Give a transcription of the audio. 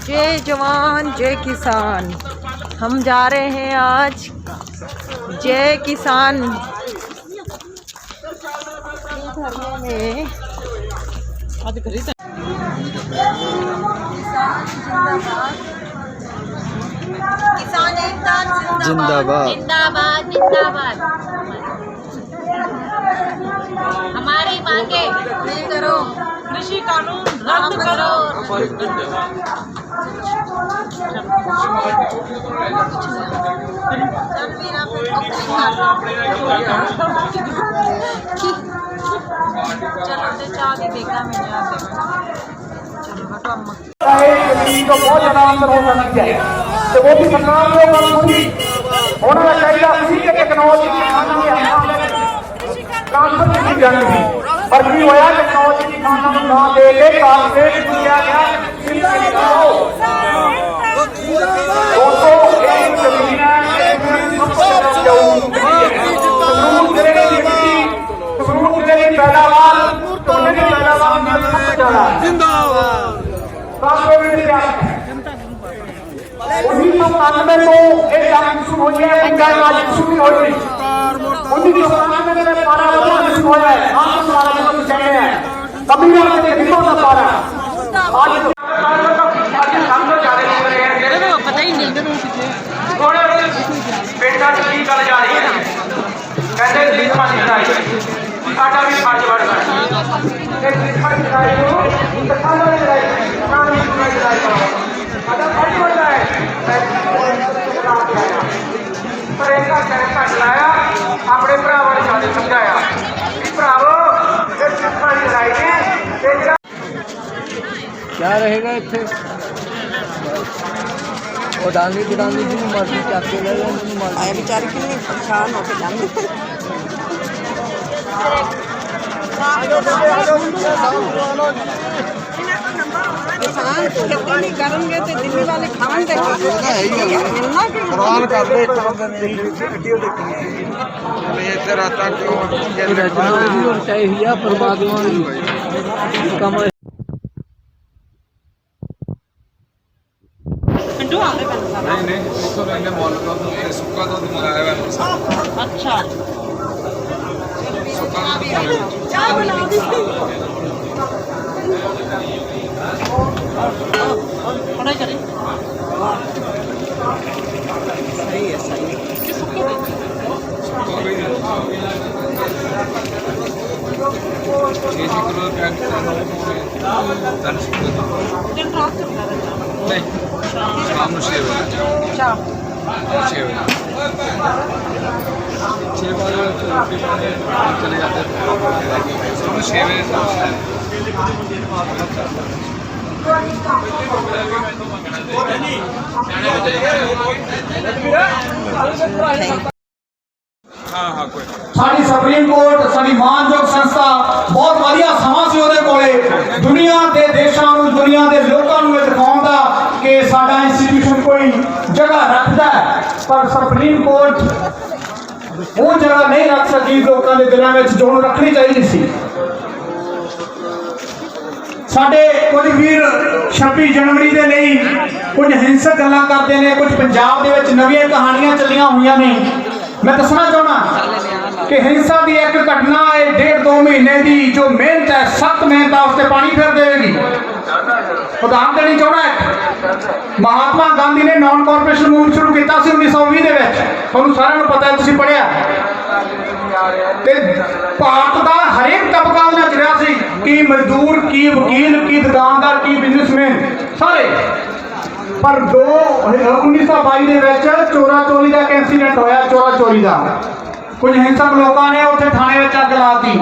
जय जवान जय किसान। हम जा रहे हैं आज जय किसान धरने में। किसान एकता जिंदाबाद जिंदाबाद जिंदाबाद। हमारी मांगे नहीं करो, कृषि कानून रद्द करो। तो बहुत ज्यादा अंतर हो सकती है, तो वो भी सरकार को होना चाहिए। उसी के टेक्नोलॉजी की खाना ट्रांसफर की जानी पर भी होया टेक्नोलॉजी की खाना ना दे के कारपोरेट किया गया। उन्नीस सौ 91 को एक जंग शुरू हुई है, पंचायत राज शुरू हुई। 1991 में 12 बजे शुरू हो जाए, आम समाज चाहिए है कभी भी हमने देखो ना पारा। आज पता ही नहीं बेटा की गल जा रही है, कहते दिल समाज लड़ाई साडा भी फर्ज बनता है। दिल समाज लड़ाई को दिखाना लड़ाई कानून की लड़ाई साडा फर्ज बनता है। पर इसका कहना चलाया अपने भरावां ने साडे समझाया कि भरावो दिल समाज लड़ाई ने क्या रहेगा इतने उड़ानी उड़ानी जी मर्जी चक के ले आए बेचारे कितने परेशान होके जाते। किसान खेती नहीं करेंगे तो दिल्ली वाले खान देखेंगे। चाहिए परमात्मा कम नहीं उसको मैंने मॉल का सुक्का दूध मंगाया है। अच्छा सुक्का दूध पढ़ाई करें। सही है, सही है। किलो पैक नहीं शाम 6 बजे चले जाते हैं 6 बजे। हाँ कोई साडी सुप्रीम कोर्ट साडी मानयोग संस्था बहुत वधिया समां सी ਉਹਦੇ ਕੋਲੇ दुनिया के देशों ਨੂੰ दुनिया के लोगों ਨੂੰ दिखाउण दा कि साडा इंस्टीट्यूशन कोई जगह रखता है, पर सुप्रीम कोर्ट वो जगह नहीं रख सकी लोगों के दिलों में जो रखनी चाहिए सी। साडे कुछ वीर 26 जनवरी के लिए कुछ हिंसक गल्लां करते हैं, कुछ पंजाब दे विच नवीं कहानियां चलियां हुई ने। मैं दसना चाहना कि हिंसा की एक घटना है 1.5-2 महीने की जो मेहनत है, सख्त मेहनत है, उससे पानी फिर देगी। उदाहरण देनी चाहना है, महात्मा गांधी ने नॉन कॉरपोरेशन मूव शुरू किया 1920 के सारे पता है, तुसीं पढ़िया। भारत का हरेक तबका उन्हें च रहा सी कि मजदूर की वकील की दुकानदार की बिजनेसमैन सारे। पर 1922 के चोरा चोरी का एक इंसीडेंट होया, चोरा चोरी का कुछ हिंसक लोगों ने उत्थे थाने में अग ला दी।